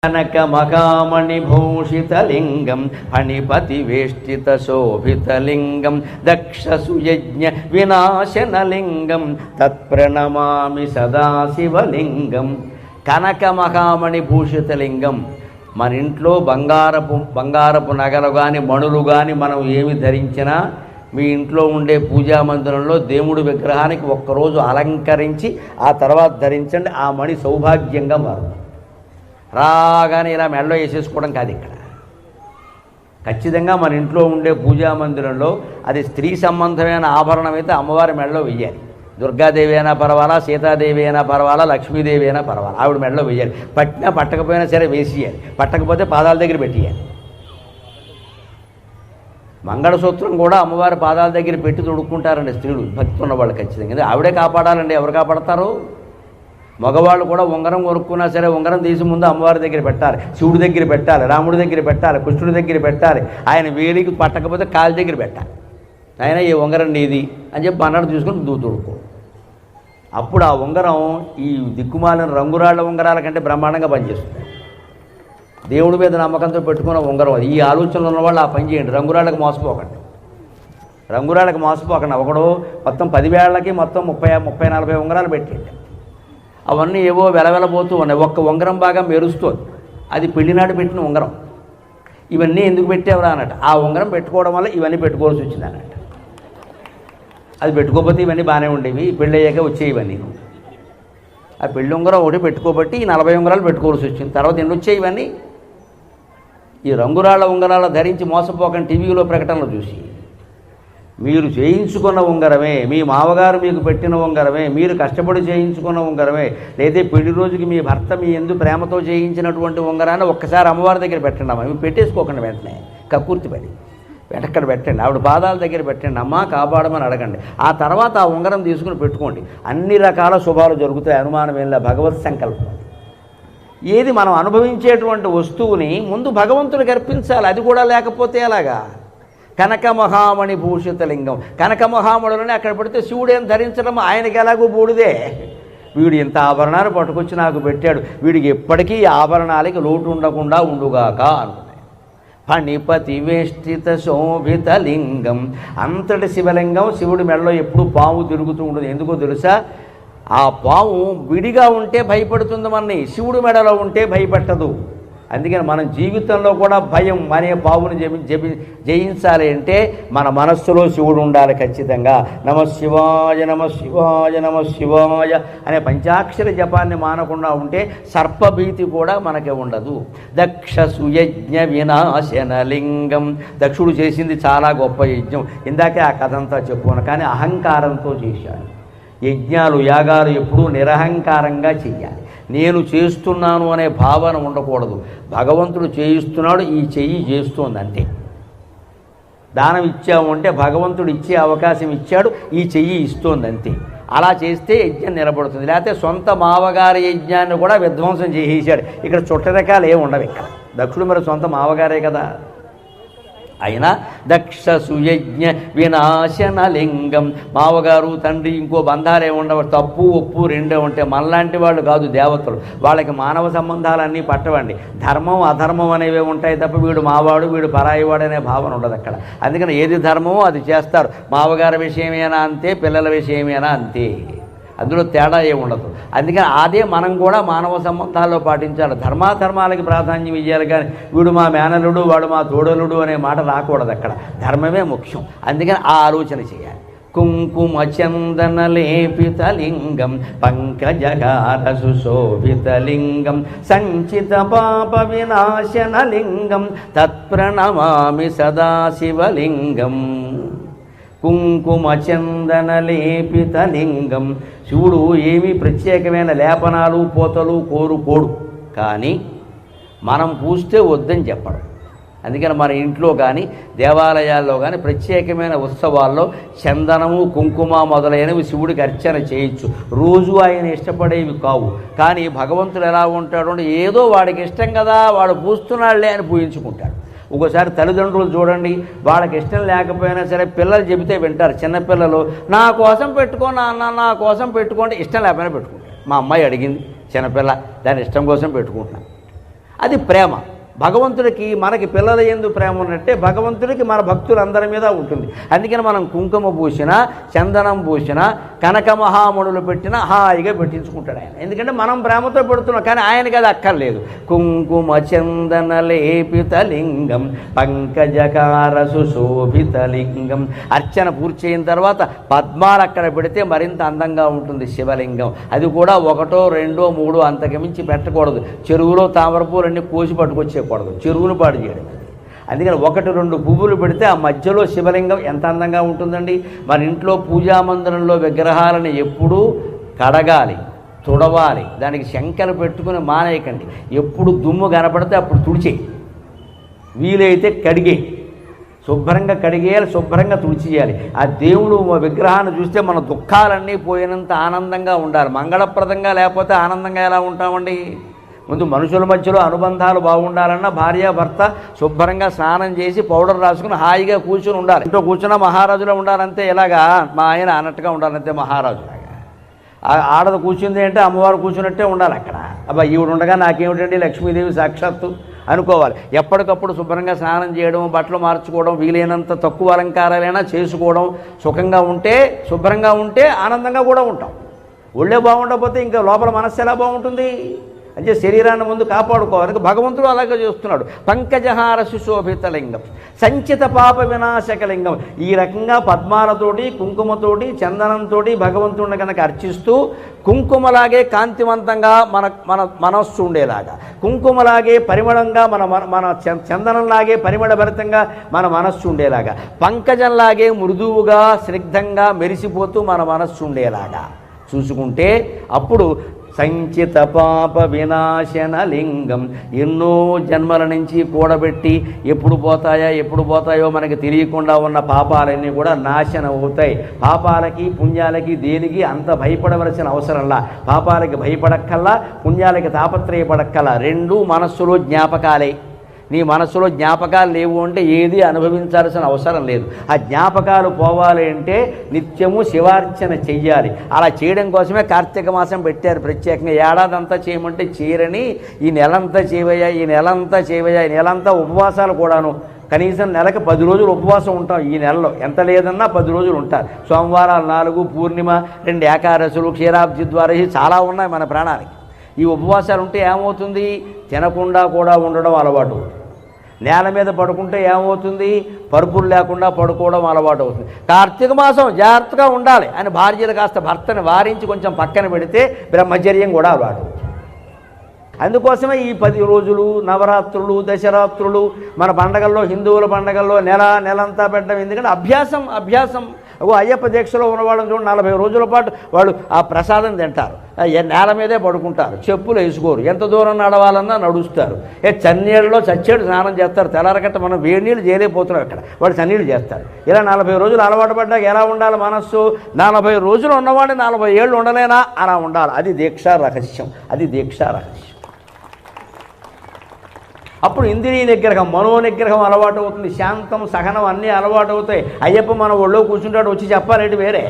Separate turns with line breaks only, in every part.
కనకమకామణిభూషితలింగం ఫణిపతివేష్టితశోభితలింగం దక్షసుయజ్ఞ వినాశనలింగం తత్ప్రణమామి సదాశివలింగం. కనకమకామణిభూషితలింగం. మన ఇంట్లో బంగారపు నగలు కానీ మణులు కానీ మనం ఏమి ధరించినా మీ ఇంట్లో ఉండే పూజా మందిరంలో దేవుడి విగ్రహానికి ఒక్కరోజు అలంకరించి ఆ తర్వాత ధరించండి. ఆ మణి సౌభాగ్యంగా మారుతుంది. రాగానే ఇలా మెడలో వేసేసుకోవడం కాదు. ఇక్కడ ఖచ్చితంగా మన ఇంట్లో ఉండే పూజా మందిరంలో అది స్త్రీ సంబంధమైన ఆభరణం అయితే అమ్మవారి మెడలో వెయ్యాలి. దుర్గాదేవి అయినా పర్వాలా, సీతాదేవి అయినా పర్వాలా, లక్ష్మీదేవి అయినా పర్వాలా, ఆవిడ మెడలో వెయ్యాలి. పట్టినా పట్టకపోయినా సరే వేసేయాలి. పట్టకపోతే పాదాల దగ్గర పెట్టేయాలి. మంగళసూత్రం కూడా అమ్మవారి పాదాల దగ్గర పెట్టి తొడుక్కుంటారండి స్త్రీలు, భక్తి ఉన్నవాళ్ళు ఖచ్చితంగా. ఆవిడే కాపాడాలండి, ఎవరు కాపాడతారు? మగవాళ్ళు కూడా ఉంగరం కొనుక్కున్నా సరే ఉంగరం తీసి ముందు అమ్మవారి దగ్గర పెట్టాలి, శివుడి దగ్గర పెట్టాలి, రాముడి దగ్గర పెట్టాలి, కృష్ణుడి దగ్గర పెట్టాలి. ఆయన వేలికి పట్టకపోతే కాలి దగ్గర పెట్టాలి. ఆయన ఈ ఉంగరం నీది అని చెప్పి అన్నాడు తీసుకుని తొడుక్కో. అప్పుడు ఆ ఉంగరం ఈ దిక్కుమాలిన రంగురాళ్ళ ఉంగరాల కంటే బ్రహ్మాండంగా పనిచేస్తుంది. దేవుడి మీద నమ్మకంతో పెట్టుకున్న ఉంగరం అది. ఈ ఆలోచనలు ఉన్నవాళ్ళు ఆ పని చేయండి. రంగురాళ్ళకి మోసపోకండి. ఒకడు మొత్తం 10 వేళ్ళకి మొత్తం 30-40 ఉంగరాలు పెట్టండి. అవన్నీ ఏవో వెలవెలబోతూ ఉన్నాయి. ఒక్క ఉంగరం బాగా మెరుస్తుంది, అది పెళ్లినాడు పెట్టిన ఉంగరం. ఇవన్నీ ఎందుకు పెట్టేవరా అన్నట్టు. ఆ ఉంగరం పెట్టుకోవడం వల్ల ఇవన్నీ పెట్టుకోవాల్సి వచ్చింది అన్నట్టు. అది పెట్టుకోకపోతే ఇవన్నీ బాగానే ఉండేవి, పెళ్ళి అయ్యాక వచ్చేవి ఇవన్నీ. ఆ పెళ్లి ఉంగరం ఒకటి పెట్టుకోబట్టి ఈ 40 ఉంగరాలు పెట్టుకోవాల్సి వచ్చింది. తర్వాత ఎన్ని వచ్చాయి ఇవన్నీ? ఈ రంగురాళ్ళ ఉంగరాలు ధరించి మోసపోకండి. టీవీలో ప్రకటనలు చూసి మీరు చేయించుకున్న ఉంగరమే, మీ మామగారు మీకు పెట్టిన ఉంగరమే, మీరు కష్టపడి చేయించుకున్న ఉంగరమే, లేదా పెళ్లి రోజుకి మీ భర్త మీ ఎందు ప్రేమతో చేయించినటువంటి ఉంగరాన్ని ఒక్కసారి అమ్మవారి దగ్గర పెట్టండి. అమ్మ ఇవి పెట్టేసుకోకండి, వెంటనే కక్కుర్తి పడి వెంటక్కడ పెట్టండి, ఆవిడ పాదాల దగ్గర పెట్టండి, అమ్మ కాపాడమని అడగండి. ఆ తర్వాత ఆ ఉంగరం తీసుకుని పెట్టుకోండి. అన్ని రకాల శుభాలు జరుగుతాయి, అనుమానం ఏంలా. భగవత్ సంకల్పం. ఏది మనం అనుభవించేటువంటి వస్తువుని ముందు భగవంతుడికి అర్పించాలి. అది కూడా లేకపోతే ఎలాగా? కనకమహామణి భూషితలింగం. కనకమహామణులని అక్కడ పడితే శివుడేం ధరించడం ఆయనకి ఎలాగో బూడిదే. వీడు ఇంత ఆభరణాలు పట్టుకొచ్చి నాకు పెట్టాడు, వీడికి ఎప్పటికీ ఆభరణాలకి లోటు ఉండకుండా ఉండుగాక అనుకున్నాయి. ఫణిపతి వేష్టిత శోభితలింగం. అంతటి శివలింగం. శివుడి మెడలో ఎప్పుడు పాము తిరుగుతూ ఉంటుంది. ఎందుకో తెలుసా? ఆ పాము విడిగా ఉంటే భయపడుతుంది మనని, శివుడి మెడలో ఉంటే భయపెట్టదు. అందుకని మన జీవితంలో కూడా భయం అనే పావుని జయించాలి అంటే మన మనస్సులో శివుడు ఉండాలి ఖచ్చితంగా. నమశివాయ నమశివాయ నమశివాయ అనే పంచాక్షరి జపాన్ని మానకుండా ఉంటే సర్పభీతి కూడా మనకి ఉండదు. దక్షసుయజ్ఞ వినాశనలింగం. దక్షుడు చేసింది చాలా గొప్ప యజ్ఞం. ఇందాకే ఆ కథ అంతా చెప్పుకున్నాను. కానీ అహంకారంతో చేశాడు. యజ్ఞాలు యాగాలు ఎప్పుడూ నిరహంకారంగా చెయ్యాలి. నేను చేస్తున్నాను అనే భావన ఉండకూడదు. భగవంతుడు చేయిస్తున్నాడు, ఈ చెయ్యి చేస్తోందంటే. దానం ఇచ్చాము అంటే భగవంతుడు ఇచ్చే అవకాశం ఇచ్చాడు, ఈ చెయ్యి ఇస్తోందంతే. అలా చేస్తే యజ్ఞం నిలబడుతుంది. లేకపోతే సొంత మావగారి యజ్ఞాన్ని కూడా విధ్వంసం చేసేసాడు. ఇక్కడ చుట్టరకాలు ఏమి ఉండవు. ఇక్కడ దక్షుడు మరి సొంత మావగారే కదా. అయినా దక్షసుయజ్ఞ వినాశనలింగం. మావగారు తండ్రి ఇంకో బంధాలే ఉండవు. తప్పు ఒప్పు రెండే ఉంటాయి. మనలాంటి వాళ్ళు కాదు దేవతలు. వాళ్ళకి మానవ సంబంధాలన్నీ పట్టవండి. ధర్మం అధర్మం అనేవి ఉంటాయి తప్ప వీడు మావాడు వీడు పరాయివాడు అనే భావన ఉండదు అక్కడ. అందుకని ఏది ధర్మమో అది చేస్తారు. మావగారి విషయమైనా అంతే, పిల్లల విషయమైనా అంతే. అందులో తేడా ఏమి ఉండదు. అందుకని అదే మనం కూడా మానవ సంబంధాల్లో పాటించాలి. ధర్మాధర్మాలకి ప్రాధాన్యం ఇవ్వాలి. కానీ వీడు మా మేనలుడు వాడు మా తోడలుడు అనే మాట రాకూడదు అక్కడ. ధర్మమే ముఖ్యం. అందుకని ఆ ఆలోచన చేయాలి. కుంకుమ చందన లేపితలింగం పంకజగార సుశోభితలింగం సంచిత పాప వినాశనలింగం తత్ప్రణమామి సదాశివలింగం. కుంకుమ చందన లేపితలింగం. శివుడు ఏమీ ప్రత్యేకమైన లేపనాలు పోతలు కోరుకోడు. కానీ మనం పూస్తే వద్దని చెప్పడం. అందుకని మన ఇంట్లో కానీ దేవాలయాల్లో కానీ ప్రత్యేకమైన ఉత్సవాల్లో చందనము కుంకుమ మొదలైనవి శివుడికి అర్చన చేయొచ్చు. రోజు ఆయన ఇష్టపడేవి కావు. కానీ భగవంతుడు ఎలా ఉంటాడు అంటే ఏదో వాడికి ఇష్టం కదా, వాడు పూస్తున్నాడులే అని పూజించుకుంటాడు. ఒక్కోసారి తల్లిదండ్రులు చూడండి, వాళ్ళకి ఇష్టం లేకపోయినా సరే పిల్లలు చెబితే వింటారు. చిన్నపిల్లలు నా కోసం పెట్టుకో నాన్న, నా కోసం పెట్టుకోండి, ఇష్టం లేకపోయినా పెట్టుకుంటారు. మా అమ్మాయి అడిగింది చిన్నపిల్ల, దాని ఇష్టం కోసం పెట్టుకుంటున్నాను. అది ప్రేమ. భగవంతుడికి మనకి పిల్లల యందు ప్రేమ ఉన్నట్టే భగవంతుడికి మన భక్తులందరి మీద ఉంటుంది. అందుకని మనం కుంకుమ పూసినా, చందనం పూసినా, కనక మహామణులు పెట్టినా హాయిగా పెట్టించుకుంటాడు ఆయన. ఎందుకంటే మనం ప్రేమతో పెడుతున్నాం, కానీ ఆయనకి అది అక్కర్లేదు. కుంకుమ చందన లేపిత లింగం పంకజకార సుశోభిత లింగం. అర్చన పూర్తి అయిన తర్వాత పద్మాలు అక్కడ పెడితే మరింత అందంగా ఉంటుంది శివలింగం. అది కూడా 1, 2, 3 అంతకుమించి పెట్టకూడదు. చెరువులో తామరపూలన్నీ కోసి పట్టుకొచ్చే చెరువులు పాడు చేయడం. అందుకని 1, 2 పువ్వులు పెడితే ఆ మధ్యలో శివలింగం ఎంత అందంగా ఉంటుందండి. మన ఇంట్లో పూజామందిరంలో విగ్రహాలను ఎప్పుడూ కడగాలి, తుడవాలి, దానికి శంకలు పెట్టుకుని మానేయకండి. ఎప్పుడు దుమ్ము కనపడితే అప్పుడు తుడిచేయి, వీలైతే కడిగేయి, శుభ్రంగా కడిగేయాలి, శుభ్రంగా తుడిచేయాలి. ఆ దేవుడు విగ్రహాన్ని చూస్తే మన దుఃఖాలన్నీ పోయినంత ఆనందంగా ఉండాలి. మంగళప్రదంగా లేకపోతే ఆనందంగా ఎలా ఉంటామండి? ముందు మనుషుల మధ్యలో అనుబంధాలు బాగుండాలన్నా భార్యాభర్త శుభ్రంగా స్నానం చేసి పౌడర్ రాసుకుని హాయిగా కూర్చుని ఉండాలి. ఇంట్లో కూర్చున్న మహారాజులో ఉండాలంతే, ఇలాగా మా ఆయన అన్నట్టుగా ఉండాలంతే మహారాజులాగా. ఆడది కూర్చుంది అంటే అమ్మవారు కూర్చున్నట్టే ఉండాలి అక్కడ. అబ్బా ఈవిడ ఉండగా నాకేమిటండి లక్ష్మీదేవి సాక్షాత్తు అనుకోవాలి. ఎప్పటికప్పుడు శుభ్రంగా స్నానం చేయడం, బట్టలు మార్చుకోవడం, వీలైనంత తక్కువ అలంకారాలైనా చేసుకోవడం, సుఖంగా ఉంటే, శుభ్రంగా ఉంటే ఆనందంగా కూడా ఉంటాం. ఒళ్ళే బాగుండకపోతే ఇంకా లోపల మనస్సు ఎలా బాగుంటుంది? అంటే శరీరాన్ని ముందు కాపాడుకోవాలి. భగవంతుడు అలాగే చేస్తున్నాడు. పంకజహార సుశోభిత లింగం సంచిత పాప వినాశక లింగం. ఈ రకంగా పద్మాలతోటి, కుంకుమతోటి, చందనంతో భగవంతుడిని కనుక అర్చిస్తూ, కుంకుమలాగే కాంతివంతంగా మన మనస్సు ఉండేలాగా, కుంకుమలాగే పరిమళంగా మన చందనంలాగే పరిమళభరితంగా మన మనస్సు ఉండేలాగా, పంకజంలాగే మృదువుగా స్నిగ్ధంగా మెరిసిపోతూ మన మనస్సు ఉండేలాగా చూసుకుంటే అప్పుడు సంచిత పాప వినాశన లింగం. ఎన్నో జన్మల నుంచి కూడబెట్టి ఎప్పుడు పోతాయో మనకి తెలియకుండా ఉన్న పాపాలన్నీ కూడా నాశనం అవుతాయి. పాపాలకి పుణ్యాలకి దేనికి అంత భయపడవలసిన అవసరంలా. పాపాలకి భయపడక్కల్లా, పుణ్యాలకి తాపత్రయపడక్కల్లా. రెండూ మనస్సులో జ్ఞాపకాలే. నీ మనసులో జ్ఞాపకాలు లేవు అంటే ఏది అనుభవించాల్సిన అవసరం లేదు. ఆ జ్ఞాపకాలు పోవాలి అంటే నిత్యము శివార్చన చెయ్యాలి. అలా చేయడం కోసమే కార్తీక మాసం పెట్టారు ప్రత్యేకంగా. ఏడాదంతా చేయమంటే చేయరని ఈ నెలంతా చేయవయ్యా, ఈ నెలంతా ఉపవాసాలు కూడాను. కనీసం నెలకు 10 రోజులు ఉపవాసం ఉంటాం. ఈ నెలలో ఎంత లేదన్నా 10 రోజులు ఉంటారు. సోమవారాలు 4, పూర్ణిమ 2 ఏకాదశులు, క్షీరాబ్ది ద్వాదశి చాలా ఉన్నాయి మన ప్రాణానికి. ఈ ఉపవాసాలు ఉంటే ఏమవుతుంది? తినకుండా కూడా ఉండడం అలవాటు. నేల మీద పడుకుంటే ఏమవుతుంది? పరుపులు లేకుండా పడుకోవడం అలవాటు అవుతుంది. కార్తీక మాసం జాగ్రత్తగా ఉండాలి అని భార్యలు కాస్త భర్తని వారించి కొంచెం పక్కన పెడితే బ్రహ్మచర్యం కూడా అలవాటు. అందుకోసమే ఈ 10 రోజులు, నవరాత్రులు, దశరాత్రులు, మన పండగల్లో, హిందువుల పండగల్లో నెలంతా పెట్టడం. ఎందుకంటే అభ్యాసం. అయ్యప్ప దీక్షలో ఉన్నవాళ్ళని చూడండి, 40 రోజుల పాటు వాళ్ళు ఆ ప్రసాదం తింటారు, నేల మీదే పడుకుంటారు, చెప్పులు వేసుకోరు, ఎంత దూరం నడవాలన్నా నడుస్తారు. చన్నీళ్ళలో చచ్చేడు స్నానం చేస్తారు. తెల్లారగట్ట మనం వేడి నీళ్ళు చేయలేకపోతున్నాం అక్కడ, వాడు చన్నీళ్ళు చేస్తారు. ఇలా 40 రోజులు అలవాటు పడ్డాక ఎలా ఉండాలి మనస్సు? 40 రోజులు ఉన్నవాడిని 40 ఏళ్ళు ఉండలేనా? అలా ఉండాలి. అది దీక్షా రహస్యం. అప్పుడు ఇంద్రియ నిగ్రహం, మనో నిగ్రహం అలవాటు అవుతుంది. శాంతం, సహనం అన్నీ అలవాటు అవుతాయి. అయ్యప్ప మన ఒళ్ళో కూర్చుంటాడు, వచ్చి చెప్పాలంటే వేరే.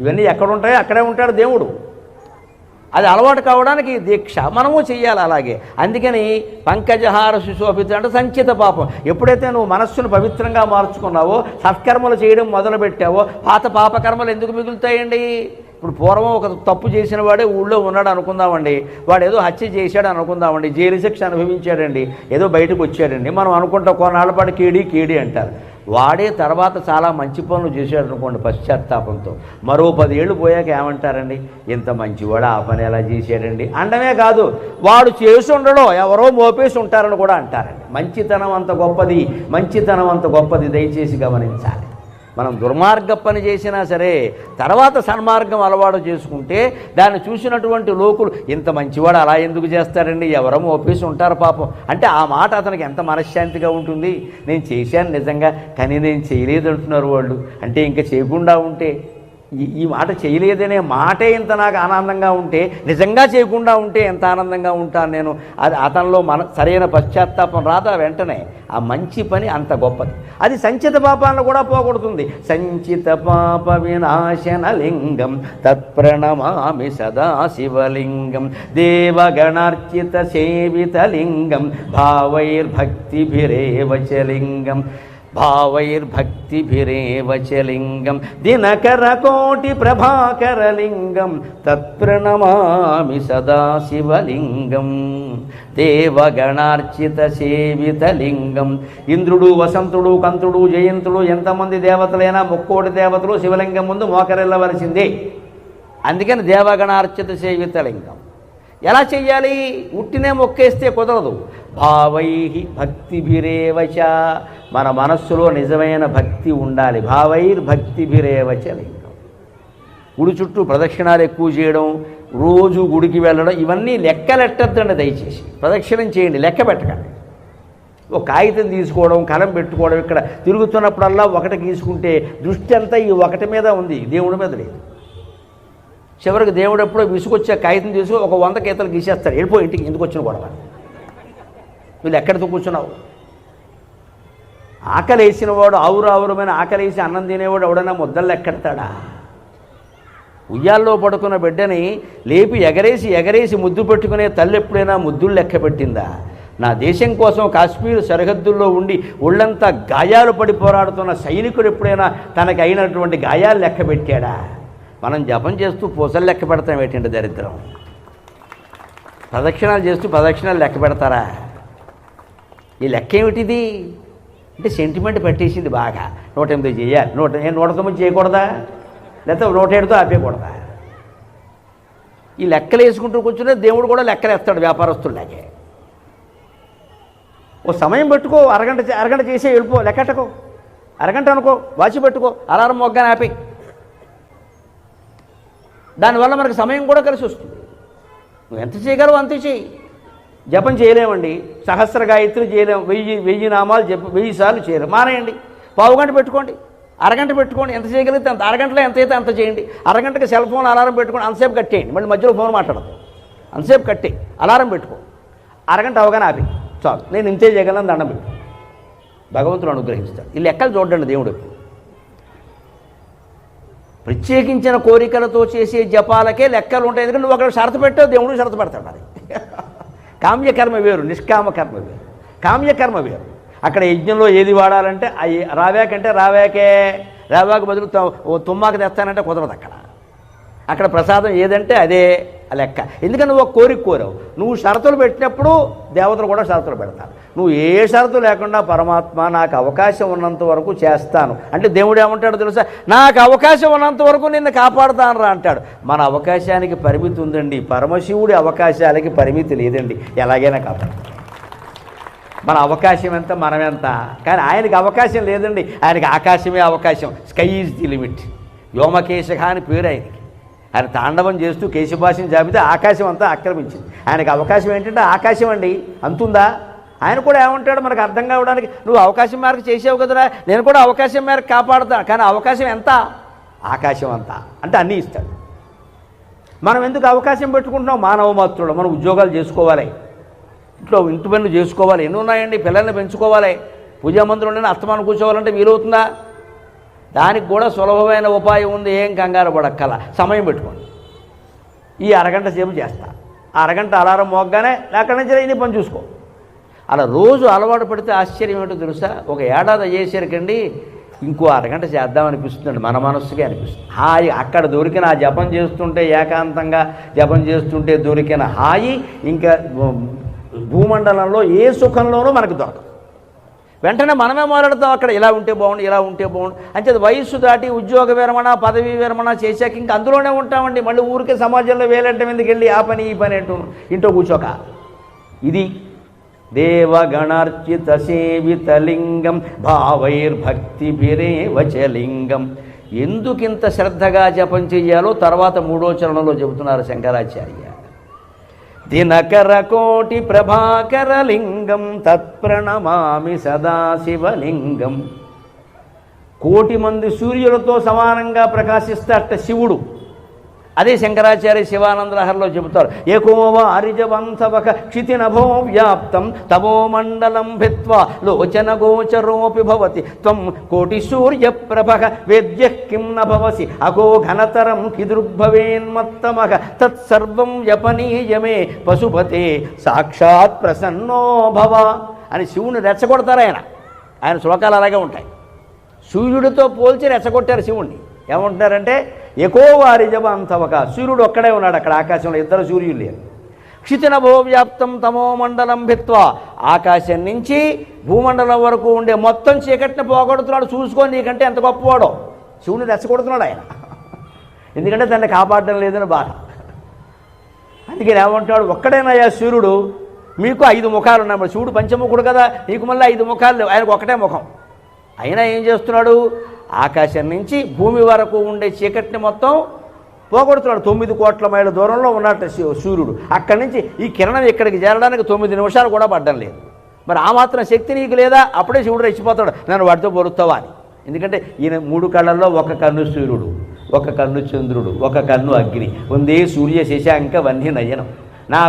ఇవన్నీ ఎక్కడ ఉంటాయో అక్కడే ఉంటాడు దేవుడు. అది అలవాటు కావడానికి దీక్ష మనము చెయ్యాలి అలాగే. అందుకని పంకజహార సుశోభిత అంటే సంచిత పాపం. ఎప్పుడైతే నువ్వు మనస్సును పవిత్రంగా మార్చుకున్నావో, సత్కర్మలు చేయడం మొదలుపెట్టావో, పాత పాపకర్మలు ఎందుకు మిగులుతాయండి? ఇప్పుడు పూర్వం ఒక తప్పు చేసిన వాడే ఊళ్ళో ఉన్నాడు అనుకుందామండి, వాడు ఏదో హత్య చేశాడు అనుకుందామండి, జైలు శిక్ష అనుభవించాడండి, ఏదో బయటకు వచ్చాడండి. మనం అనుకుంటాం కొన్నాళ్ళ పాటు కేడి అంటారు. వాడే తర్వాత చాలా మంచి పనులు చేశాడు అనుకోండి పశ్చాత్తాపంతో, మరో 10 ఏళ్ళు పోయాక ఏమంటారండి? ఇంత మంచివాడు ఆ పని ఎలా చేశాడండి అండమే కాదు, వాడు చేసి ఉండడో ఎవరో మోపేసి ఉంటారని కూడా అంటారండి. మంచితనం అంత గొప్పది దయచేసి గమనించాలి. మనం దుర్మార్గ పని చేసినా సరే తర్వాత సన్మార్గం అలవాటు చేసుకుంటే దాన్ని చూసినటువంటి లోకులు ఇంత మంచివాడు అలా ఎందుకు చేస్తారండి, ఎవరో మోపేసి ఉంటారు పాపం అంటే ఆ మాట అతనికి ఎంత మనశ్శాంతిగా ఉంటుంది. నేను చేశాను నిజంగా, కానీ నేను చేయలేదు అంటున్నారు వాళ్ళు. అంటే ఇంకా చేయకుండా ఉంటే ఈ మాట చేయలేదనే మాటే ఇంత నాకు ఆనందంగా ఉంటే నిజంగా చేయకుండా ఉంటే ఎంత ఆనందంగా ఉంటాను నేను. అది అతనిలో సరైన పశ్చాత్తాపం రాదా వెంటనే ఆ మంచి పని అంత గొప్పది. అది సంచిత పాపాలను కూడా పోగొడుతుంది. సంచిత పాప వినాశన లింగం తత్ప్రణమామి సదా శివలింగం దేవగణార్చిత సేవిత లింగం భావైర్భక్తిభిరేవ చ లింగం భావైర్భక్తిభిరేవ చ లింగం దినకర కోటి ప్రభాకర లింగం తత్ప్రణమామి సదా శివలింగం దేవగణార్చిత సేవిత లింగం. ఇంద్రుడు, వసంతుడు, కంతుడు, జయంతుడు ఎంతమంది దేవతలైనా ముక్కోటి దేవతలు శివలింగం ముందు మోకరిల్లవలసిందే. అందుకని దేవగణార్చిత సేవిత లింగం. ఎలా చెయ్యాలి? ఉట్టినే మొక్కేస్తే కుదరదు. భావై భక్తిభిరేవచ, మన మనస్సులో నిజమైన భక్తి ఉండాలి. భావైర్భక్తిభిరేవచ లింగం. గుడి చుట్టూ ప్రదక్షిణాలు ఎక్కువ చేయడం, రోజు గుడికి వెళ్ళడం, ఇవన్నీ లెక్కలెట్టద్దండి. దయచేసి ప్రదక్షిణం చేయండి, లెక్క పెట్టకండి. ఒక కాగితం తీసుకోవడం, కలం పెట్టుకోవడం, ఇక్కడ తిరుగుతున్నప్పుడల్లా ఒకటి గీసుకుంటే దృష్టి అంతా ఈ ఒకటి మీద ఉంది, దేవుడి మీద లేదు. చివరికి దేవుడు ఎప్పుడో విసుకొచ్చే కాగితం తీసుకుని ఒక 100 గీతలు గీసేస్తాడు. వెళ్ళిపో ఇంటికి, ఎందుకు వచ్చిన గొడవ, వీళ్ళు ఎక్కడితో కూర్చున్నావు. ఆకలి వేసినవాడు, ఆవురావురమైన ఆకలి వేసి అన్నం తినేవాడు ఎవడన్నా ముద్దలు ఎక్కడతాడా? ఉయ్యాల్లో పడుకున్న బిడ్డని లేపి ఎగరేసి ముద్దు పెట్టుకునే తల్లి ఎప్పుడైనా ముద్దులు లెక్క పెట్టిందా? నా దేశం కోసం కాశ్మీర్ సరిహద్దుల్లో ఉండి ఒళ్ళంతా గాయాలు పడి పోరాడుతున్న సైనికుడు ఎప్పుడైనా తనకి అయినటువంటి గాయాలు లెక్క పెట్టాడా? మనం జపం చేస్తూ పూసలు లెక్క పెడతాం ఏంటంటే దరిద్రం. ప్రదక్షిణాలు చేస్తూ ప్రదక్షిణాలు లెక్క పెడతారా? ఈ లెక్క ఏమిటిది అంటే సెంటిమెంట్ పట్టేసింది బాగా. 108 చేయాలి, 109 చేయకూడదా? లేకపోతే 107తో ఆపేయకూడదా? ఈ లెక్కలు వేసుకుంటూ కూర్చునే దేవుడు కూడా లెక్కలు వేస్తాడు వ్యాపారస్తులాగే. ఓ సమయం పెట్టుకో, అరగంట చేసే వెళ్ళిపో, లెక్కటకో. అరగంట అనుకో, వాచి పెట్టుకో, అలారం మొగ్గానే ఆపి. దానివల్ల మనకు సమయం కూడా కలిసి వస్తుంది. నువ్వు ఎంత చేయగలవు అంతే చేయి. జపం చేయలేమండి, సహస్ర గాయత్రి చేయలేము, 1000 నామాలు 1000 సార్లు చేయలేము, మానేయండి. పావుగంట పెట్టుకోండి, అరగంట పెట్టుకోండి, ఎంత చేయగలిగితే అంత. అరగంటలో ఎంత అయితే అంత చేయండి. అరగంటకి సెల్ ఫోన్ అలారం పెట్టుకోండి, అంతసేపు కట్టేయండి. మళ్ళీ మధ్యలో ఫోన్ మాట్లాడదు, అంతసేపు కట్టే అలారం పెట్టుకో. అరగంట అవగానే ఆపి, చాలు నేను ఇంతే చేయగలను, దండం పెట్టు, భగవంతుడు అనుగ్రహిస్తాడు. ఈ లెక్కలు చూడండి దేవుడు. ప్రత్యేకించిన కోరికలతో చేసే జపాలకే లెక్కలు ఉంటాయి. ఎందుకంటే నువ్వు అక్కడ షరతు పెట్టావు, దేవుడు షరతు పెడతాడు. అది కామ్యకర్మ వేరు, నిష్కామకర్మ వేరు. కామ్యకర్మ వేరు. అక్కడ యజ్ఞంలో ఏది వాడాలంటే రావాకంటే రావాకు బదులు తుమ్మాకు తెస్తానంటే కుదరదు. అక్కడ ప్రసాదం ఏదంటే అదే లెక్క. ఎందుకంటే నువ్వు ఒక కోరిక కోరావు, నువ్వు షరతులు పెట్టినప్పుడు దేవతలు కూడా షరతులు పెడతారు. నువ్వు ఏ షరతు లేకుండా పరమాత్మ నాకు అవకాశం ఉన్నంత వరకు చేస్తాను అంటే దేవుడు ఏమంటాడో తెలుసా? నాకు అవకాశం ఉన్నంత వరకు నిన్ను కాపాడుతాను రా అంటాడు. మన అవకాశానికి పరిమితి ఉందండి, పరమశివుడి అవకాశాలకి పరిమితి లేదండి. ఎలాగైనా కాపాడు. మన అవకాశం ఎంత, మనం ఎంత. కానీ ఆయనకి అవకాశం లేదండి, ఆయనకి ఆకాశమే అవకాశం. Sky is the limit. వ్యోమకేశఖ అని పేరు ఆయనకి. ఆయన తాండవం చేస్తూ కేశభాషను జాబితే ఆకాశం అంతా ఆక్రమించింది. ఆయనకి అవకాశం ఏంటంటే ఆకాశం అండి, అంతుందా? ఆయన కూడా ఏమంటాడు మనకు అర్థం కావడానికి, నువ్వు అవకాశం మేరకు చేసావు కదరా, నేను కూడా అవకాశం మేరకు కాపాడుతా. కానీ అవకాశం ఎంత? ఆకాశం అంతా. అంటే అన్నీ ఇస్తాడు. మనం ఎందుకు అవకాశం పెట్టుకుంటున్నాం? మానవ మాత్రుడు. మనం ఉద్యోగాలు చేసుకోవాలి, ఇంటి పనులు చేసుకోవాలి, ఎన్ని ఉన్నాయండి, పిల్లల్ని పెంచుకోవాలి, పూజా మందిరంలోనే అస్తమానం కూర్చోవాలంటే వీలవుతుందా? దానికి కూడా సులభమైన ఉపాయం ఉంది. ఏం కంగారు పడక్కల, సమయం పెట్టుకోండి. ఈ అరగంట సేపు చేస్తా, అరగంట అలారం మోగ్గానే అక్కడి నుంచి ఇన్ని పని చూసుకో. అలా రోజు అలవాటు పడితే ఆశ్చర్యం ఏంటో తెలుసా? ఒక ఏడాది అయ్యేసరికండి ఇంకో అరగంట చేద్దామనిపిస్తుందండి, మన మనస్సుకే అనిపిస్తుంది. హాయి అక్కడ దొరికిన ఆ జపం చేస్తుంటే, ఏకాంతంగా జపం చేస్తుంటే దొరికిన హాయి ఇంకా భూమండలంలో ఏ సుఖంలోనూ మనకు దొరకదు. వెంటనే మనమే మాట్లాడతాం, అక్కడ ఇలా ఉంటే బాగుండు, ఇలా ఉంటే బాగుండు అని చెప్పి. వయస్సు దాటి ఉద్యోగ విరమణ, పదవీ విరమణ చేశాక ఇంక అందులోనే ఉంటామండి. మళ్ళీ ఊరికే సమాజంలో వేలెట్టం ఎందుకు వెళ్ళి ఆ పని ఈ పని అంటూ ఇంట్లో కూర్చోక. ఇది దేవగణార్చిత సేవిత లింగం భావైర్భక్తిభిరేవ చ లింగం. ఎందుకింత శ్రద్ధగా జపం చెయ్యాలో తర్వాత 3వ చరణంలో చెబుతున్నారు శంకరాచార్య. దినకర కోటి ప్రభాకర లింగం తత్ప్రణమామి సదాశివలింగం. కోటి మంది సూర్యులతో సమానంగా ప్రకాశిస్తాట శివుడు. అదే శంకరాచార్య శివానందలహరిలో చెబుతారు. ఏకోవ అరిజవంతవక క్షితినభో వ్యాప్తం తమో మండలం భిత్వా లోచన గోచరోపి భవతి త్వం కోటి సూర్య ప్రభక వేద్య కిం న భవసి అగో ఘనతరం కిదృగ్భవేన్మత్తమక తత్సర్వం వ్యపనీయమే పశుపతే సాక్షాత్ ప్రసన్నో భవ అని శివుని రెచ్చగొడతారు. ఆయన శ్లోకాలు అలాగే ఉంటాయి. సూర్యుడితో పోల్చి రెచ్చగొట్టారు శివుణ్ణి. ఏమంటున్నారంటే ఎకోవారిజవంతవక సూర్యుడు ఒక్కడే ఉన్నాడు అక్కడ ఆకాశంలో, ఇద్దరు సూర్యులు లేరు. క్షితినభో వ్యాప్తం తమో మండలం భిత్వా ఆకాశం నుంచి భూమండలం వరకు ఉండే మొత్తం చీకటిని పోగొడుతున్నాడు. చూసుకొని నీకంటే ఎంత గొప్పవాడో శివుని రెచ్చగొడుతున్నాడు ఆయన. ఎందుకంటే దాన్ని కాపాడడం లేదని బాధ. అందుకని ఏమంటాడు, ఒక్కడేనయ్యా సూర్యుడు, మీకు 5 ముఖాలు ఉన్నాయి. మరి శివుడు పంచముఖుడు కదా, నీకు మళ్ళీ 5 ముఖాలు లేవు, ఆయనకు ఒకటే ముఖం. అయినా ఏం చేస్తున్నాడు, ఆకాశం నుంచి భూమి వరకు ఉండే చీకటిని మొత్తం పోగొడుతున్నాడు. 9 కోట్ల మైళ్ళ దూరంలో ఉన్నట్టు సూర్యుడు. అక్కడి నుంచి ఈ కిరణం ఇక్కడికి చేరడానికి 9 నిమిషాలు కూడా పడ్డం లేదు. మరి ఆ మాత్రం శక్తి నీకు లేదా? అప్పుడే శివుడు రెచ్చిపోతాడు, నన్ను వాడితో పోరుస్తావా అని. ఎందుకంటే ఈయన 3 కళ్ళల్లో ఒక కన్ను సూర్యుడు, ఒక కన్ను చంద్రుడు, ఒక కన్ను అగ్ని, ఉందే సూర్య శశాంక వన్య నయనం. నా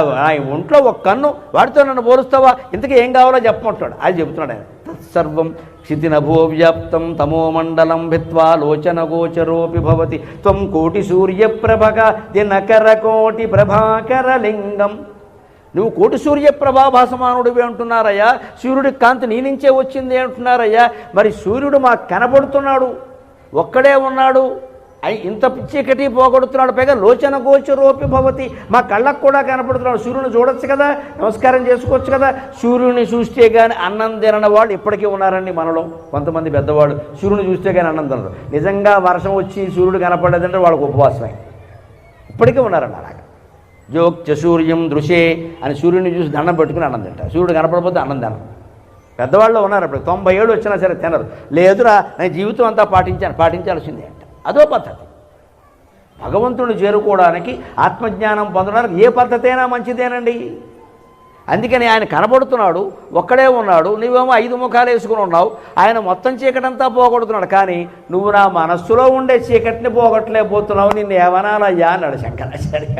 ఒంట్లో ఒక కన్ను, వాడితో నన్ను పోలుస్తావా? ఇంతకీ ఏం కావాలో చెప్పమంటాడు. అది చెబుతున్నాడు ఆయన. తత్సర్వం క్షితినభో వ్యాప్తం తమో మండలం భిత్వా లోచన గోచరోపి భవతి త్వం కోటి సూర్యప్రభక దినకర కోటి ప్రభాకర లింగం. నువ్వు కోటి సూర్యప్రభాభాసమానుడివి అంటున్నారయ్యా. సూర్యుడి కాంతి నీ నుంచే వచ్చింది అంటున్నారయ్యా. మరి సూర్యుడు మాకు కనబడుతున్నాడు, ఒక్కడే ఉన్నాడు, ఇంత చీకటి పోగొడుతున్నాడు. పైగా లోచన గోచరోపి భవతి, మా కళ్ళకు కూడా కనపడుతున్నాడు. సూర్యుని చూడొచ్చు కదా, నమస్కారం చేసుకోవచ్చు కదా. సూర్యుని చూస్తే కానీ అన్నం తినని వాళ్ళు ఇప్పటికీ ఉన్నారండి మనలో. కొంతమంది పెద్దవాళ్ళు సూర్యుని చూస్తే కానీ అన్నం తినరు. నిజంగా వర్షం వచ్చి సూర్యుడు కనపడేదంటే వాళ్ళకు ఉపవాసమే. ఇప్పటికీ ఉన్నారండి అలాగా. జోక్చ సూర్యం దృశే అని సూర్యుని చూసి దండం పెట్టుకుని అన్నం తింటారు. సూర్యుడు కనపడకపోతే అన్నం తినరు. పెద్దవాళ్ళు ఉన్నారు. అప్పుడు 90 ఏళ్ళు వచ్చినా సరే తినరు. లేదురా నేను జీవితం అంతా పాటించాల్సిందే అంట. అదో పద్ధతి. భగవంతుడిని చేరుకోవడానికి, ఆత్మజ్ఞానం పొందడానికి ఏ పద్ధతి అయినా మంచిదేనండి. అందుకని ఆయన కనబడుతున్నాడు, ఒక్కడే ఉన్నాడు, నువ్వేమో 5 ముఖాలు వేసుకుని ఉన్నావు. ఆయన మొత్తం చీకటంతా పోగొడుతున్నాడు. కానీ నువ్వు నా మనస్సులో ఉండే చీకటిని పోగొట్టలేకపోతున్నావు, నిన్ను ఏమనాలయ్యా అన్నాడు శంకరాచార్య.